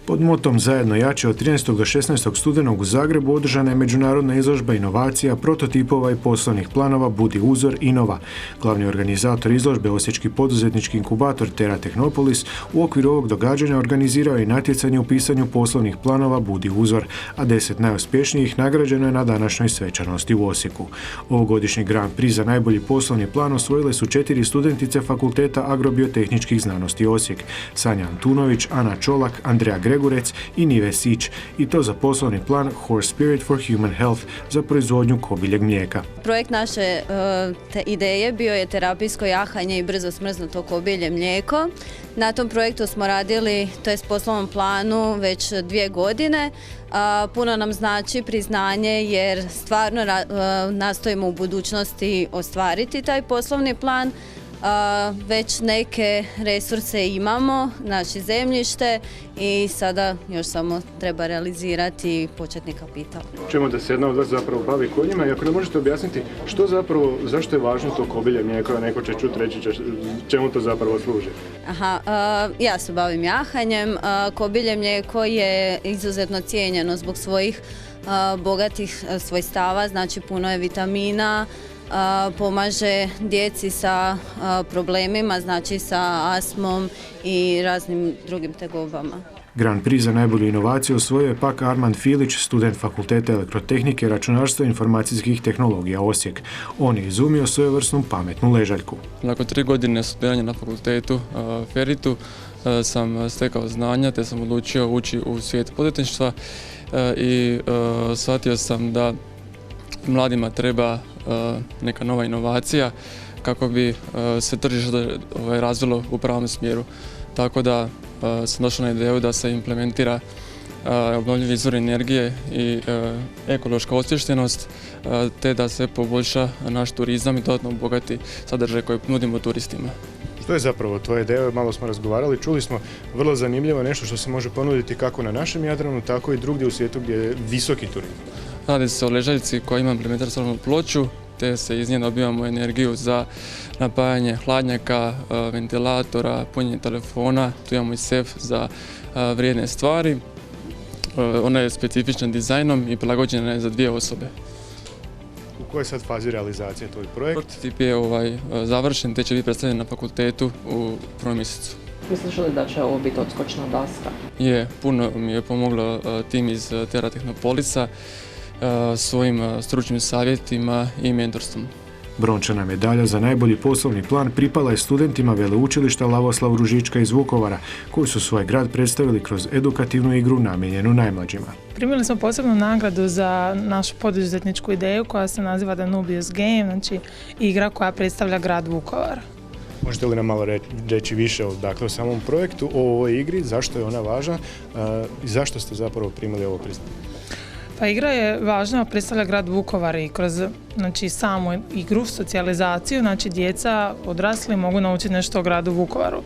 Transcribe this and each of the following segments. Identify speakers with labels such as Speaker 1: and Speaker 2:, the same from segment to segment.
Speaker 1: Pod motom Zajedno jače od 13. do 16. studenog u Zagrebu održana je međunarodna izložba inovacija, prototipova i poslovnih planova Budi uzor Innova. Glavni organizator izložbe, osječki poduzetnički inkubator Terra Technopolis, u okviru ovog događanja organizirao je i natjecanje u pisanju poslovnih planova Budi uzor, a 10 najuspješnijih nagrađeno je na današnjoj svečanosti u Osijeku. Ovogodišnji Grand Prix za najbolji poslovni plan osvojile su 4 studentice Fakulteta agrobiotehničkih znanosti Osijek: Sanja Antunović, Ana Čolak, Andreja Gregurec i Nive Sić, i to za poslovni plan Horse Spirit for Human Health za proizvodnju kobiljeg mlijeka.
Speaker 2: Projekt naše te ideje bio je terapijsko jahanje i brzo smrznuto kobilje mlijeko. Na tom projektu smo radili, to je poslovnom planu, već 2 godine. Puno nam znači priznanje jer stvarno nastojimo u budućnosti ostvariti taj poslovni plan. Već neke resurse imamo, znači zemljište, i sada još samo treba realizirati početni kapital.
Speaker 3: Čujemo da se jedna od vas zapravo bavi konjima, i ako ne možete objasniti što zapravo, zašto je važno to kobilje mlijeko, a neko će čuti reći čemu to zapravo služi?
Speaker 2: Ja se bavim jahanjem. Kobilje mlijeko je izuzetno cijenjeno zbog svojih bogatih svojstava, znači puno je vitamina, pomaže djeci sa problemima, znači sa astmom i raznim drugim tegobama.
Speaker 1: Grand Prix za najbolju inovaciju osvojio je pak Armand Filić, student Fakulteta elektrotehnike, računarstva i informacijskih tehnologija Osijek. On je izumio svojevrsnu pametnu ležaljku.
Speaker 4: Nakon 3 godine studiranja na fakultetu Feritu sam stekao znanja te sam odlučio ući u svijet poduzetništva i shvatio sam da mladima treba neka nova inovacija kako bi se tržište razvilo u pravom smjeru. Tako da sam došao na ideju da se implementira obnovljivi izvor energije i ekološka osviještenost, te da se poboljša naš turizam i dodatno obogati sadržaj koji nudimo turistima.
Speaker 3: Što je zapravo tvoja ideja? Malo smo razgovarali, čuli smo vrlo zanimljivo nešto što se može ponuditi kako na našem Jadranu, tako i drugdje u svijetu gdje je visoki turizam.
Speaker 4: Radi se o ležaljci koja ima implementiranu solarnu ploču, te se iz nje dobivamo energiju za napajanje hladnjaka, ventilatora, punjenje telefona. Tu imamo i sef za vrijedne stvari. Ona je specifična dizajnom i prilagođena je za 2 osobe.
Speaker 3: U kojoj je sad fazi realizacije tvoj projekt?
Speaker 4: Prototip je završen, te će biti predstavljen na fakultetu u 1. mjesecu.
Speaker 5: Misliš li da će ovo biti odskočna daska?
Speaker 4: Puno mi je pomoglo tim iz Terra Technopolisa svojim stručnim savjetima i mentorstvom.
Speaker 1: Brončana medalja za najbolji poslovni plan pripala je studentima Veleučilišta Lavoslav Ružička iz Vukovara, koji su svoj grad predstavili kroz edukativnu igru namijenjenu najmlađima.
Speaker 6: Primili smo posebnu nagradu za našu poduzetničku ideju koja se naziva The Nubius Game, znači igra koja predstavlja grad Vukovar.
Speaker 3: Možete li nam malo reći više o samom projektu, o ovoj igri, zašto je ona važna i zašto ste zapravo primili ovo priznanje?
Speaker 6: Pa igra je važna, predstavlja grad Vukovar i kroz samu igru, socijalizaciju, djeca, odrasli mogu naučiti nešto o gradu Vukovaru.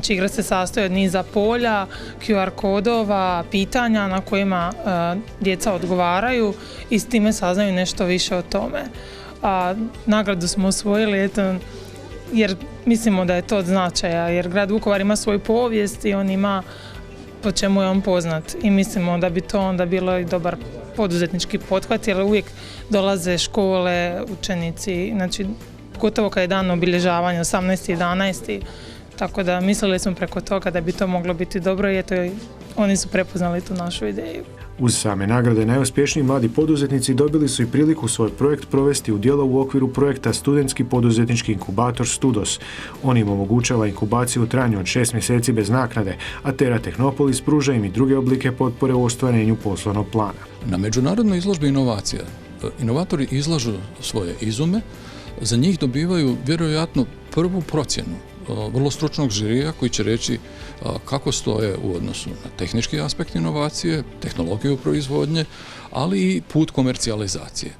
Speaker 6: Igra se sastoji od niza polja, QR kodova, pitanja na kojima djeca odgovaraju i s time saznaju nešto više o tome. Nagradu smo osvojili jer mislimo da je to od značaja, jer grad Vukovar ima svoju povijest i on ima po čemu je on poznat, i mislimo da bi to onda bilo i dobar poduzetnički pothvat, jer uvijek dolaze škole, učenici, gotovo kad je dan obilježavanja 18.11. Tako da mislili smo preko toga da bi to moglo biti dobro, i oni su prepoznali tu našu ideju.
Speaker 1: Uz same nagrade najuspješniji mladi poduzetnici dobili su i priliku svoj projekt provesti u djelo u okviru projekta Studentski poduzetnički inkubator Studos. On im omogućava inkubaciju u trajanju od 6 mjeseci bez naknade, a Terra Technopolis pruža im i druge oblike potpore u ostvarenju poslovnog plana.
Speaker 7: Na međunarodnoj izložbi inovacija inovatori izlažu svoje izume, za njih dobivaju vjerojatno prvu procjenu vrlo stručnog žirija koji će reći kako stoje u odnosu na tehnički aspekt inovacije, tehnologiju proizvodnje, ali i put komercijalizacije.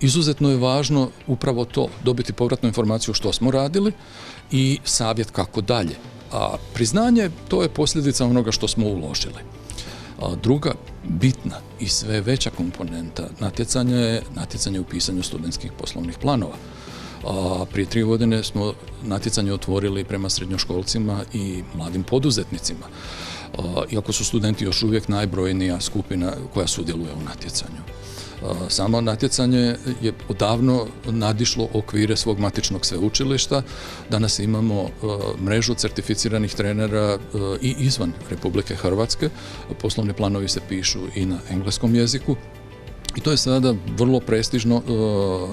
Speaker 7: Izuzetno je važno upravo to, dobiti povratnu informaciju što smo radili i savjet kako dalje. A priznanje, to je posljedica onoga što smo uložili. Druga bitna i sve veća komponenta natjecanja je natjecanje u pisanju studentskih poslovnih planova. Prije 3 godine smo natjecanje otvorili prema srednjoškolcima i mladim poduzetnicima. iako su studenti još uvijek najbrojnija skupina koja sudjeluje u natjecanju. Samo natjecanje je odavno nadišlo okvire svog matičnog sveučilišta. Danas imamo mrežu certificiranih trenera i izvan Republike Hrvatske. Poslovni planovi se pišu i na engleskom jeziku. I to je sada vrlo prestižno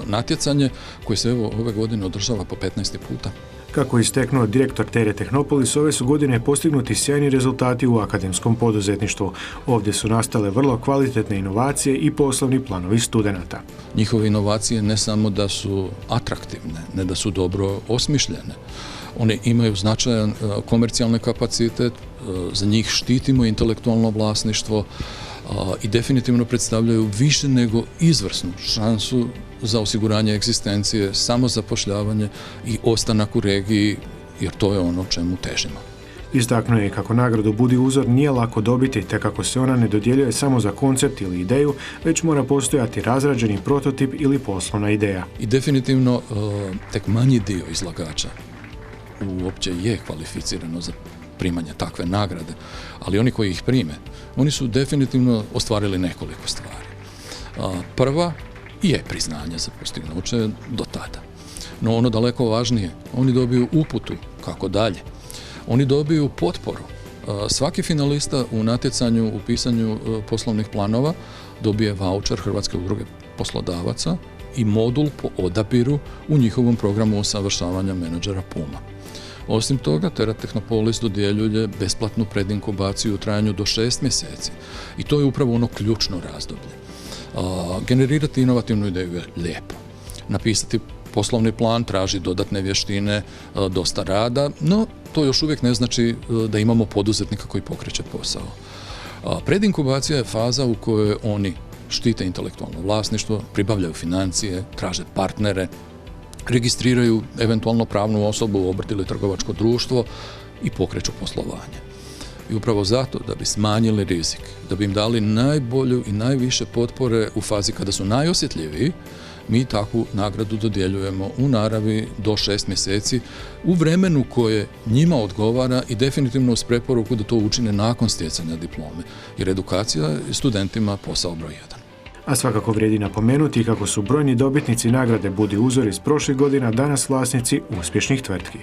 Speaker 7: natjecanje koje se ove godine održava po 15. puta.
Speaker 1: Kako je isteknuo direktor Tere Tehnopolis, ove su godine postignuti sjajni rezultati u akademskom poduzetništvu. Ovdje su nastale vrlo kvalitetne inovacije i poslovni planovi studenata.
Speaker 7: Njihove inovacije ne samo da su atraktivne, ne da su dobro osmišljene. One imaju značajan komercijalni kapacitet, za njih štitimo intelektualno vlasništvo i definitivno predstavljaju više nego izvrsnu šansu za osiguranje egzistencije, samozapošljavanje i ostanak u regiji, jer to je ono čemu težimo.
Speaker 1: Istaknuo je kako nagradu Budi uzor nije lako dobiti, te kako se ona ne dodjeljuje samo za koncept ili ideju, već mora postojati razrađeni prototip ili poslovna ideja.
Speaker 7: I definitivno tek manji dio izlagača uopće je kvalificirano za primanje takve nagrade, ali oni koji ih prime, oni su definitivno ostvarili nekoliko stvari. Prva je priznanje za postignuće do tada. No ono daleko važnije, oni dobiju uputu kako dalje. Oni dobiju potporu. Svaki finalista u natjecanju u pisanju poslovnih planova dobije vaučer Hrvatske udruge poslodavaca i modul po odabiru u njihovom programu usavršavanja menadžera PUMA. Osim toga, Tera Tehnopolis dodjeljuje besplatnu predinkubaciju u trajanju do 6 mjeseci. I to je upravo ono ključno razdoblje. Generirati inovativnu ideju je lijepo. Napisati poslovni plan traži dodatne vještine, dosta rada, no to još uvijek ne znači da imamo poduzetnika koji pokreće posao. Predinkubacija je faza u kojoj oni štite intelektualno vlasništvo, pribavljaju financije, traže partnere, registriraju eventualno pravnu osobu, obrt ili trgovačko društvo i pokreću poslovanje. I upravo zato, da bi smanjili rizik, da bi im dali najbolju i najviše potpore u fazi kada su najosjetljiviji, mi takvu nagradu dodjeljujemo u naravi do 6 mjeseci u vremenu koje njima odgovara i definitivno uz preporuku da to učine nakon stjecanja diplome, jer edukacija je studentima posao broj 1.
Speaker 1: A svakako vrijedi napomenuti kako su brojni dobitnici nagrade Budi uzor iz prošlih godina danas vlasnici uspješnih tvrtki.